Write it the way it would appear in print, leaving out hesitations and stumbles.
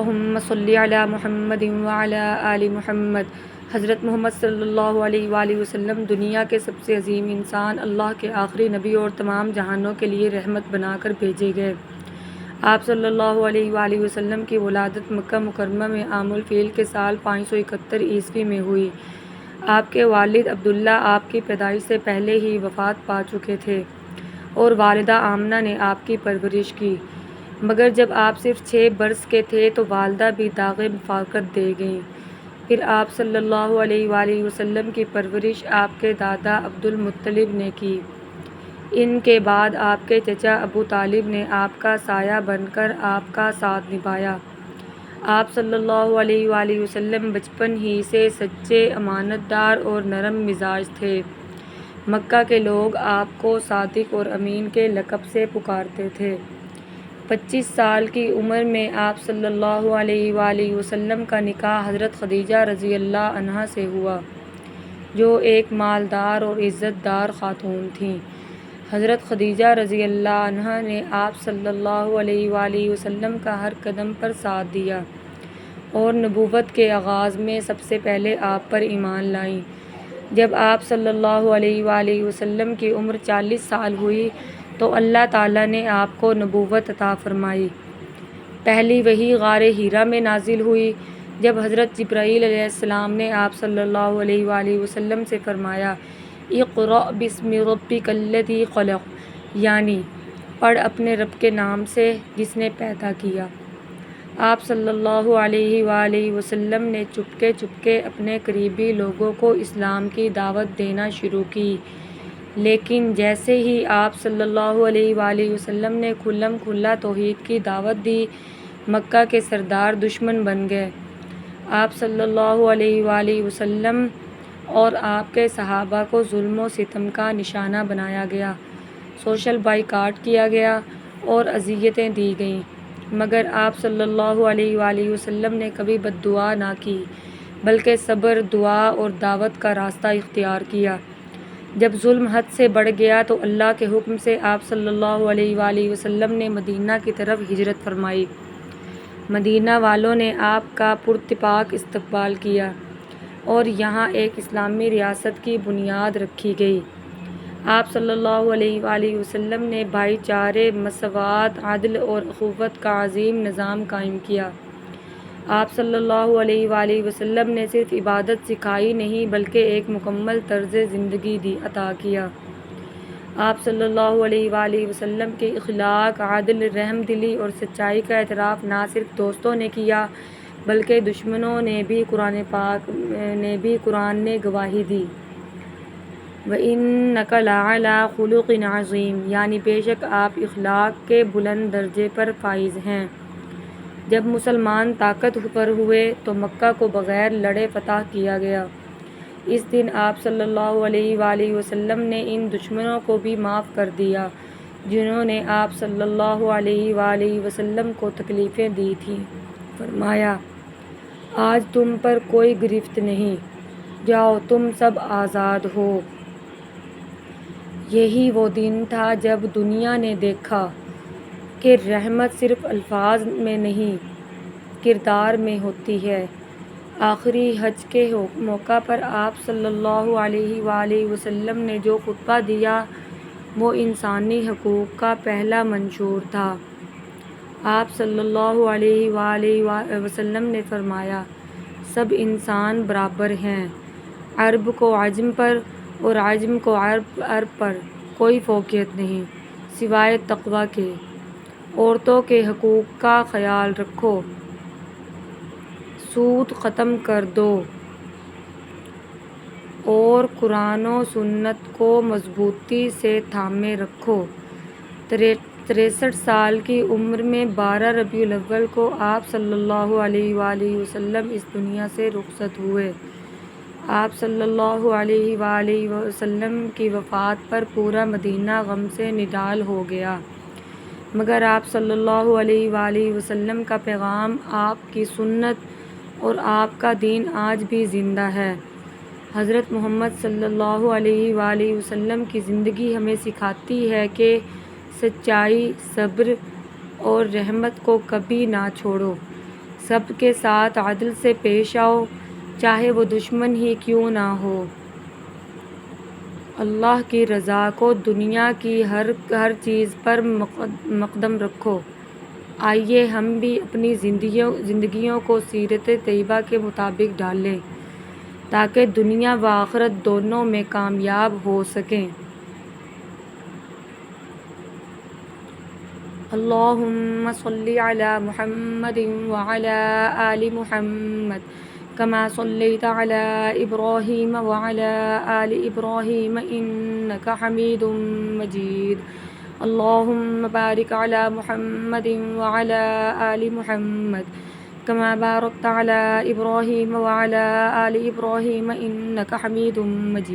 اللہم صلی علی محمد وعلی آل محمد۔ حضرت محمد صلی اللہ علیہ وآلہ وسلم دنیا کے سب سے عظیم انسان، اللہ کے آخری نبی اور تمام جہانوں کے لیے رحمت بنا کر بھیجے گئے۔ آپ صلی اللہ علیہ وآلہ وسلم کی ولادت مکہ مکرمہ میں عام الفیل کے سال 571 عیسوی میں ہوئی۔ آپ کے والد عبداللہ آپ کی پیدائش سے پہلے ہی وفات پا چکے تھے اور والدہ آمنہ نے آپ کی پرورش کی، مگر جب آپ صرف 6 برس کے تھے تو والدہ بھی داغ مفارقت دے گئیں۔ پھر آپ صلی اللہ علیہ وآلہ وسلم کی پرورش آپ کے دادا عبد المطلب نے کی۔ ان کے بعد آپ کے چچا ابو طالب نے آپ کا سایہ بن کر آپ کا ساتھ نبھایا۔ آپ صلی اللہ علیہ وآلہ وسلم بچپن ہی سے سچے، امانت دار اور نرم مزاج تھے۔ مکہ کے لوگ آپ کو صادق اور امین کے لقب سے پکارتے تھے۔ 25 سال کی عمر میں آپ صلی اللہ علیہ وآلہ وسلم کا نکاح حضرت خدیجہ رضی اللہ عنہا سے ہوا، جو ایک مالدار اور عزت دار خاتون تھیں۔ حضرت خدیجہ رضی اللہ عنہا نے آپ صلی اللہ علیہ وآلہ وسلم کا ہر قدم پر ساتھ دیا اور نبوت کے آغاز میں سب سے پہلے آپ پر ایمان لائیں۔ جب آپ صلی اللہ علیہ وآلہ وسلم کی عمر 40 سال ہوئی تو اللہ تعالیٰ نے آپ کو نبوت عطا فرمائی۔ پہلی وحی غار حرا میں نازل ہوئی، جب حضرت جبرائیل علیہ السلام نے آپ صلی اللہ علیہ وآلہ وسلم سے فرمایا، اقرأ بسم ربک الذی خلق، یعنی پڑھ اپنے رب کے نام سے جس نے پیدا کیا۔ آپ صلی اللہ علیہ وآلہ وسلم نے چپکے چپکے اپنے قریبی لوگوں کو اسلام کی دعوت دینا شروع کی، لیکن جیسے ہی آپ صلی اللہ علیہ وآلہ وسلم نے کھلم کھلا توحید کی دعوت دی، مکہ کے سردار دشمن بن گئے۔ آپ صلی اللہ علیہ وآلہ وسلم اور آپ کے صحابہ کو ظلم و ستم کا نشانہ بنایا گیا، سوشل بائیکاٹ کیا گیا اور اذیتیں دی گئیں، مگر آپ صلی اللہ علیہ وآلہ وسلم نے کبھی بد دعا نہ کی، بلکہ صبر، دعا اور دعوت کا راستہ اختیار کیا۔ جب ظلم حد سے بڑھ گیا تو اللہ کے حکم سے آپ صلی اللہ علیہ وآلہ وسلم نے مدینہ کی طرف ہجرت فرمائی۔ مدینہ والوں نے آپ کا پراتفاق استقبال کیا اور یہاں ایک اسلامی ریاست کی بنیاد رکھی گئی۔ آپ صلی اللہ علیہ وآلہ وسلم نے بھائی چارے، مساوات، عدل اور اخوت کا عظیم نظام قائم کیا۔ آپ صلی اللہ علیہ وآلہ وسلم نے صرف عبادت سکھائی نہیں بلکہ ایک مکمل طرز زندگی عطا کیا۔ آپ صلی اللہ علیہ وآلہ وسلم کے اخلاق، عدل، رحم دلی اور سچائی کا اعتراف نہ صرف دوستوں نے کیا بلکہ دشمنوں نے بھی۔ قرآن نے گواہی دی، وَإِنَّكَ لَعَلَىٰ خُلُقٍ عَظِيمٍ، یعنی بے شک آپ اخلاق کے بلند درجے پر فائز ہیں۔ جب مسلمان طاقتور ہوئے تو مکہ کو بغیر لڑے فتح کیا گیا۔ اس دن آپ صلی اللہ علیہ وآلہ وسلم نے ان دشمنوں کو بھی معاف کر دیا جنہوں نے آپ صلی اللہ علیہ وآلہ وسلم کو تکلیفیں دی تھیں۔ فرمایا، آج تم پر کوئی گرفت نہیں، جاؤ تم سب آزاد ہو۔ یہی وہ دن تھا جب دنیا نے دیکھا کہ رحمت صرف الفاظ میں نہیں، کردار میں ہوتی ہے۔ آخری حج کے موقع پر آپ صلی اللہ علیہ وآلہ وسلم نے جو خطبہ دیا وہ انسانی حقوق کا پہلا منشور تھا۔ آپ صلی اللہ علیہ وآلہ وسلم نے فرمایا، سب انسان برابر ہیں، عرب کو عجم پر اور عجم کو عرب پر کوئی فوقیت نہیں، سوائے تقویٰ کے۔ عورتوں کے حقوق کا خیال رکھو، سود ختم کر دو اور قرآن و سنت کو مضبوطی سے تھامے رکھو۔ 63 سال کی عمر میں 12 ربیع الاول کو آپ صلی اللہ علیہ وآلہ وسلم اس دنیا سے رخصت ہوئے۔ آپ صلی اللہ علیہ وآلہ وسلم کی وفات پر پورا مدینہ غم سے نڈال ہو گیا، مگر آپ صلی اللہ علیہ وآلہ وسلم کا پیغام، آپ کی سنت اور آپ کا دین آج بھی زندہ ہے۔ حضرت محمد صلی اللہ علیہ وآلہ وسلم کی زندگی ہمیں سکھاتی ہے کہ سچائی، صبر اور رحمت کو کبھی نہ چھوڑو۔ سب کے ساتھ عدل سے پیش آؤ، چاہے وہ دشمن ہی کیوں نہ ہو۔ اللہ کی رضا کو دنیا کی ہر چیز پر مقدم رکھو۔ آئیے ہم بھی اپنی زندگیوں کو سیرت طیبہ کے مطابق ڈھالیں تاکہ دنیا و آخرت دونوں میں کامیاب ہو سکیں۔ اللہم صلی علی محمد وعلی آل محمد کما صلیت علی ابراہیم وعلی آل ابراہیم انک حمید مجید۔ اللہم بارک علی محمد وعلی آل محمد کما بارکت علی ابراہیم وعلی آل ابراہیم انک حمید مجید۔